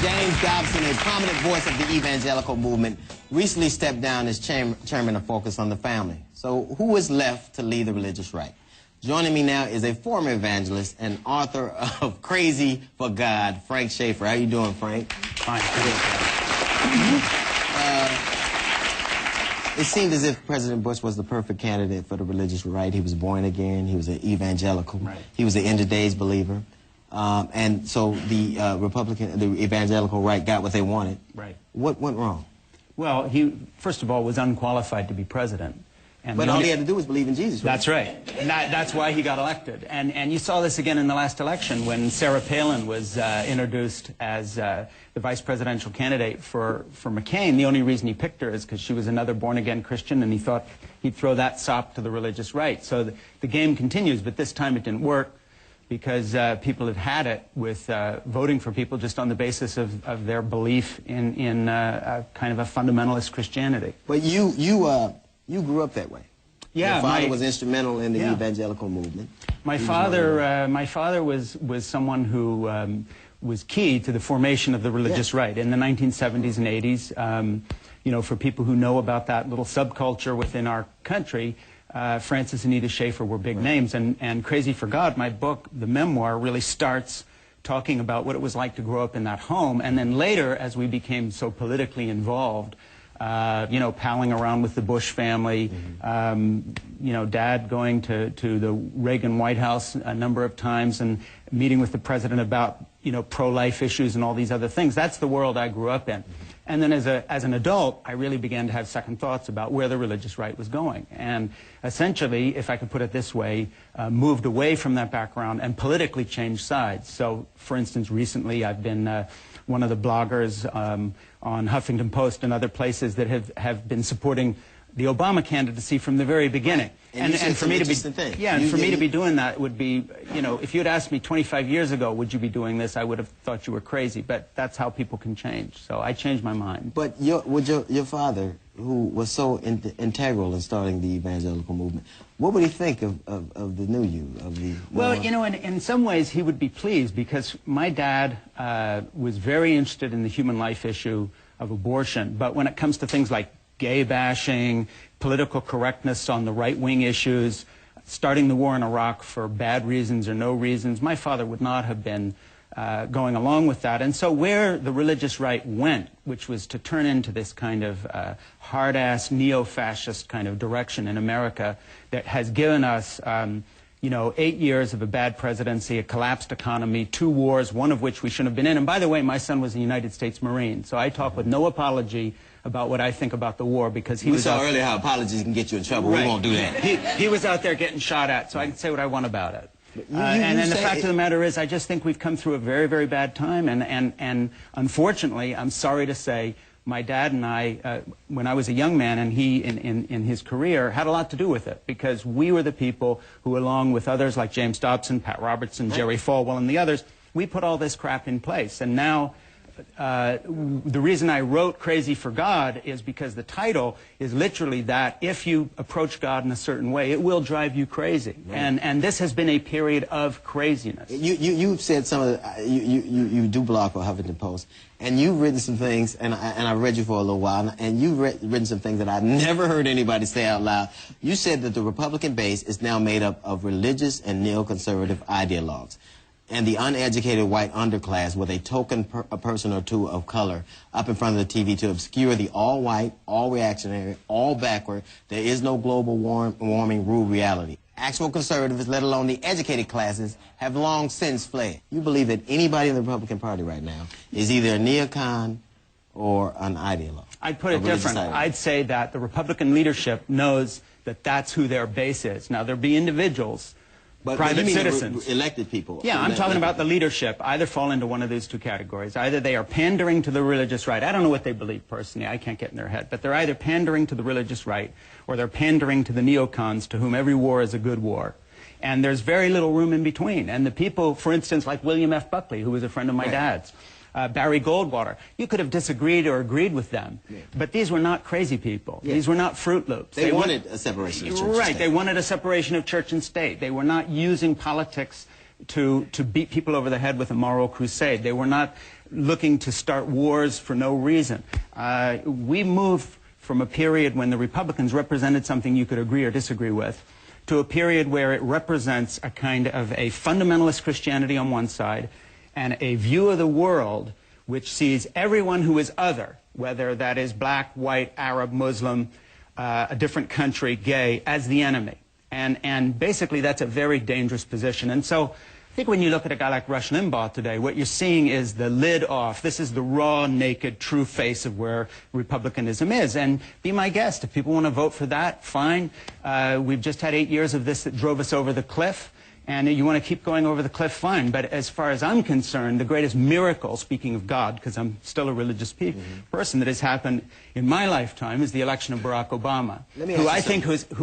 James Dobson, a prominent voice of the evangelical movement, recently stepped down as chairman of Focus on the Family. So who is left to lead the religious right? Joining me now is a former evangelist and author of Crazy for God, Frank Schaeffer. How you doing, Frank? Fine. It seemed as if President Bush was the perfect candidate for the religious right. He was born again. He was an evangelical. Right. He was an end-of-days believer. And so the the evangelical right got what they wanted. Right. What went wrong? Well, he, first of all, was unqualified to be president. And but all he had to do was believe in Jesus. Right? That's right. And that's why he got elected. And you saw this again in the last election when Sarah Palin was introduced as the vice presidential candidate for McCain. The only reason he picked her is because she was another born-again Christian, and he thought he'd throw that sop to the religious right. So the game continues, but this time it didn't work because people had it with voting for people just on the basis of their belief in kind of a fundamentalist Christianity. But you grew up that way. Yeah, your father was instrumental in the evangelical movement. My father was someone who was key to the formation of the religious right in the 1970s and 80s. You know, for people who know about that little subculture within our country, Francis and Anita Schaeffer were big names. And Crazy for God, my book, the memoir, really starts talking about what it was like to grow up in that home. And then later, as we became so politically involved, you know, palling around with the Bush family, you know, Dad going to the Reagan White House a number of times and meeting with the president about, you know, pro-life issues and all these other things. That's the world I grew up in. And then as an adult, I really began to have second thoughts about where the religious right was going. And essentially, if I could put it this way, moved away from that background and politically changed sides. So, for instance, recently I've been one of the bloggers on Huffington Post and other places that have been supporting the Obama candidacy from the very beginning. And for me to be doing that would be, you know, if you had asked me 25 years ago, would you be doing this, I would have thought you were crazy. But that's how people can change. So I changed my mind. But your father, who was so integral in starting the evangelical movement, what would he think of the new you? Well, you know, in some ways he would be pleased because my dad was very interested in the human life issue of abortion. But when it comes to things like gay bashing, political correctness on the right-wing issues, starting the war in Iraq for bad reasons or no reasons, my father would not have been going along with that. And so where the religious right went, which was to turn into this kind of hard-ass, neo-fascist kind of direction in America that has given us, you know, 8 years of a bad presidency, a collapsed economy, 2 wars, one of which we shouldn't have been in. And by the way, my son was a United States Marine, so I talk with no apology about what I think about the war because he was... We saw earlier how apologies can get you in trouble. Right. We won't do that. He was out there getting shot at, so I can say what I want about it. And then the fact of the matter is, I just think we've come through a very, very bad time, and unfortunately, I'm sorry to say, my dad and I, when I was a young man, and he, in his career, had a lot to do with it, because we were the people who, along with others like James Dobson, Pat Robertson, Jerry Falwell, and the others, we put all this crap in place. And now, the reason I wrote Crazy for God is because the title is literally that if you approach God in a certain way, it will drive you crazy. Right. And this has been a period of craziness. You've said some of the, you do blog for Huffington Post, and you've written some things, and I've read you for a little while, and you've written some things that I've never heard anybody say out loud. You said that the Republican base is now made up of religious and neoconservative ideologues, and the uneducated white underclass with a token a person or two of color up in front of the TV to obscure the all-white, all-reactionary, all-backward, there is no global warming rule reality. Actual conservatives, let alone the educated classes, have long since fled. You believe that anybody in the Republican Party right now is either a neocon or an ideologue? I'd put it different. I'd say that the Republican leadership knows that that's who their base is. Now, there'll be individuals, private citizens. Elected people. Yeah, I'm talking about the leadership. Either fall into one of these two categories. Either they are pandering to the religious right. I don't know what they believe personally. I can't get in their head. But they're either pandering to the religious right or they're pandering to the neocons to whom every war is a good war. And there's very little room in between. And the people, for instance, like William F. Buckley, who was a friend of my dad's, Barry Goldwater, you could have disagreed or agreed with them, but these were not crazy people. These were not Fruit Loops. They wanted a separation of church and state. Right, they wanted a separation of church and state. They were not using politics to beat people over the head with a moral crusade. They were not looking to start wars for no reason. We moved from a period when the Republicans represented something you could agree or disagree with to a period where it represents a kind of a fundamentalist Christianity on one side and a view of the world which sees everyone who is other, whether that is black, white, Arab, Muslim, a different country, gay, as the enemy. And basically that's a very dangerous position. And so I think when you look at a guy like Rush Limbaugh today, what you're seeing is the lid off. This is the raw, naked, true face of where Republicanism is. And be my guest. If people want to vote for that, fine. We've just had 8 years of this that drove us over the cliff. And you want to keep going over the cliff, fine. But as far as I'm concerned, the greatest miracle, speaking of God, because I'm still a religious person, that has happened in my lifetime is the election of Barack Obama, who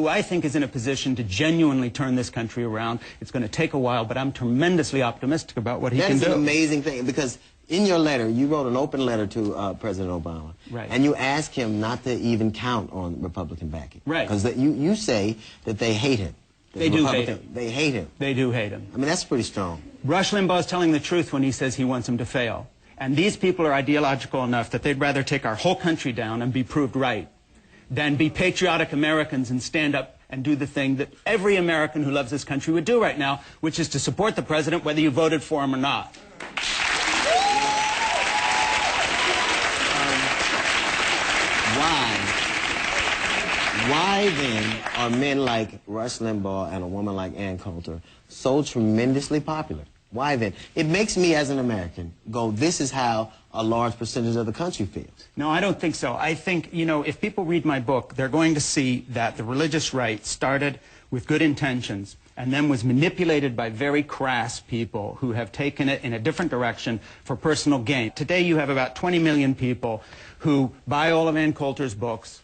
I think is in a position to genuinely turn this country around. It's going to take a while, but I'm tremendously optimistic about what he can do. That's an amazing thing, because in your letter, you wrote an open letter to President Obama. Right. And you asked him not to even count on Republican backing. Right. Because you say that they hate him. They do hate him. They hate him. They do hate him. I mean, that's pretty strong. Rush Limbaugh is telling the truth when he says he wants him to fail. And these people are ideological enough that they'd rather take our whole country down and be proved right than be patriotic Americans and stand up and do the thing that every American who loves this country would do right now, which is to support the president whether you voted for him or not. Why then are men like Rush Limbaugh and a woman like Ann Coulter so tremendously popular? Why then? It makes me, as an American, go, this is how a large percentage of the country feels. No, I don't think so. I think, you know, if people read my book, they're going to see that the religious right started with good intentions and then was manipulated by very crass people who have taken it in a different direction for personal gain. Today you have about 20 million people who buy all of Ann Coulter's books,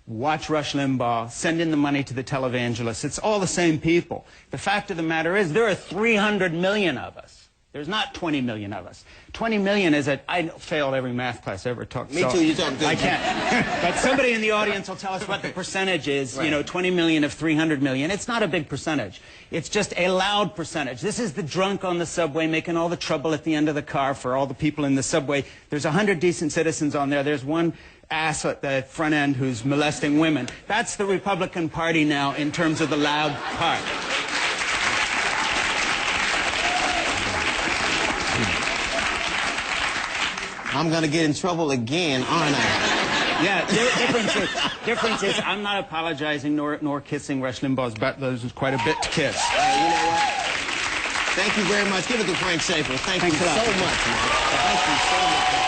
watch Rush Limbaugh, send in the money to the televangelists. It's all the same people. The fact of the matter is there are 300 million of us. There's not 20 million of us. 20 million is I failed every math class I ever took. Me too, you talk good. I can't. But somebody in the audience will tell us what the percentage is, you know, 20 million of 300 million. It's not a big percentage. It's just a loud percentage. This is the drunk on the subway making all the trouble at the end of the car for all the people in the subway. There's 100 decent citizens on there. There's one ass at the front end who's molesting women. That's the Republican Party now in terms of the loud part. I'm going to get in trouble again, aren't I? Yeah, difference is I'm not apologizing nor kissing Rush Limbaugh's butt. There's quite a bit to kiss. You know what? Thank you very much. Give it to Frank Schaeffer. Thank you so much, man. Thank you so much.